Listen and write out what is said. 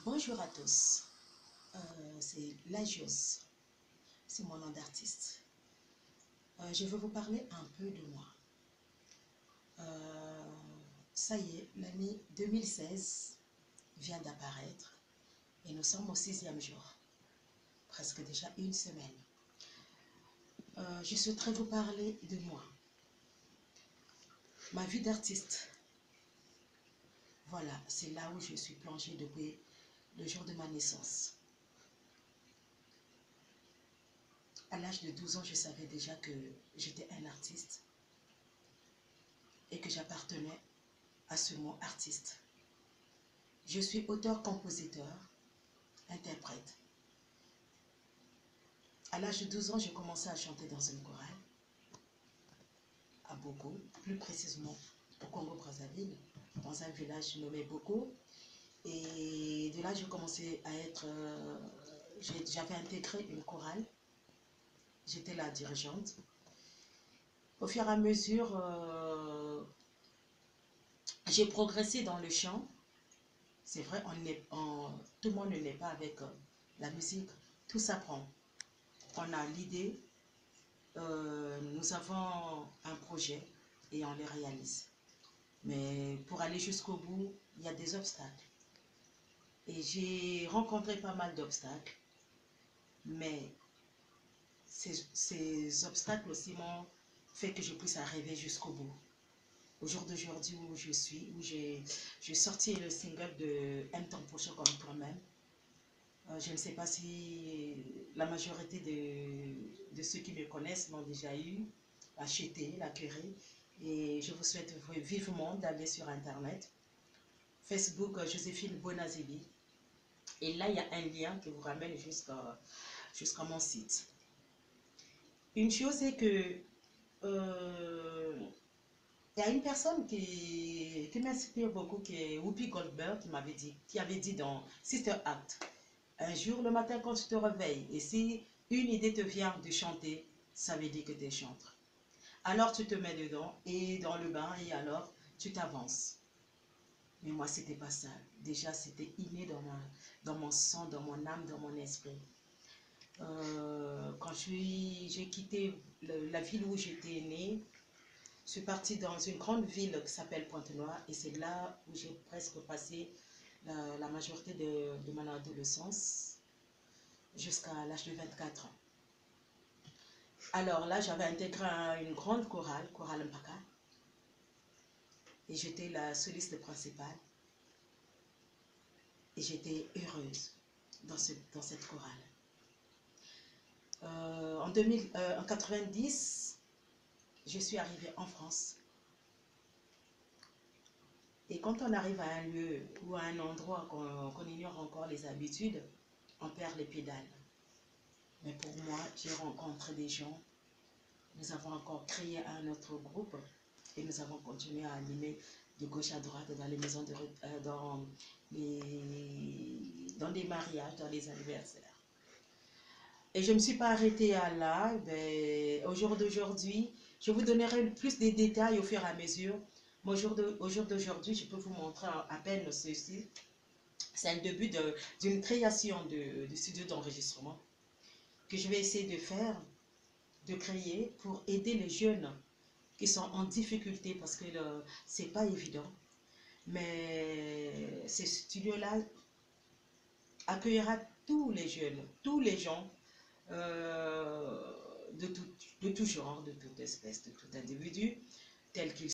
Bonjour à tous, c'est Lagios, c'est mon nom d'artiste. Je vais vous parler un peu de moi. Ça y est, l'année 2016 vient d'apparaître et nous sommes au 6e jour, presque déjà une semaine. Je souhaiterais vous parler de moi, ma vie d'artiste. Voilà, c'est là où je suis plongée depuis le jour de ma naissance. À l'âge de 12 ans, je savais déjà que j'étais un artiste et que j'appartenais à ce mot artiste. Je suis auteur, compositeur, interprète. À l'âge de 12 ans, j'ai commencé à chanter dans une chorale, à Boko, plus précisément au Congo-Brazzaville, dans un village nommé Boko. Et de là, j'ai commencé à être... j'avais intégré une chorale. J'étais la dirigeante. Au fur et à mesure, j'ai progressé dans le chant. C'est vrai, tout le monde ne naît pas avec la musique. Tout s'apprend. On a l'idée, nous avons un projet et on les réalise. Mais pour aller jusqu'au bout, il y a des obstacles. Et j'ai rencontré pas mal d'obstacles. Mais ces obstacles aussi m'ont fait que je puisse arriver jusqu'au bout. Au jour d'aujourd'hui où je suis, où j'ai sorti le single de Aime ton prochain comme toi-même. Je ne sais pas si la majorité de ceux qui me connaissent l'ont déjà eu, acheté, l'acquérir. Et je vous souhaite vivement d'aller sur Internet. Facebook, Joséphine Bonazibi. Et là, il y a un lien qui vous ramène jusqu'à mon site. Une chose est que il y a une personne qui m'inspire beaucoup, qui est Whoopi Goldberg, qui avait dit dans Sister Act, un jour le matin quand tu te réveilles, et si une idée te vient de chanter, ça veut dire que tu es chanteur. Alors tu te mets dedans, et dans le bain, et alors tu t'avances. Mais moi, c'était pas ça. Déjà, c'était inné dans mon sang, dans mon âme, dans mon esprit. Quand j'ai quitté la ville où j'étais née, je suis partie dans une grande ville qui s'appelle Pointe-Noire et c'est là où j'ai presque passé la majorité de mon adolescence jusqu'à l'âge de 24 ans. Alors là, j'avais intégré une grande chorale Mpaka, et j'étais la soliste principale. Et j'étais heureuse dans cette chorale. En 90, je suis arrivée en France. Et quand on arrive à un lieu ou à un endroit qu'on ignore encore les habitudes, on perd les pédales. Mais pour moi, j'ai rencontré des gens. Nous avons encore créé un autre groupe et nous avons continué à animer de gauche à droite dans les maisons dans des mariages, dans les anniversaires. Et je ne me suis pas arrêtée à là. Au jour d'aujourd'hui, je vous donnerai plus de détails au fur et à mesure. Mais au jour d'aujourd'hui, je peux vous montrer à peine ceci. C'est le début d'une création de studio d'enregistrement que je vais essayer de créer pour aider les jeunes qui sont en difficulté parce que c'est pas évident. Mais ce studio-là accueillera tous les jeunes, tous les gens de tout genre, de toute espèce, de tout individu, tel qu'il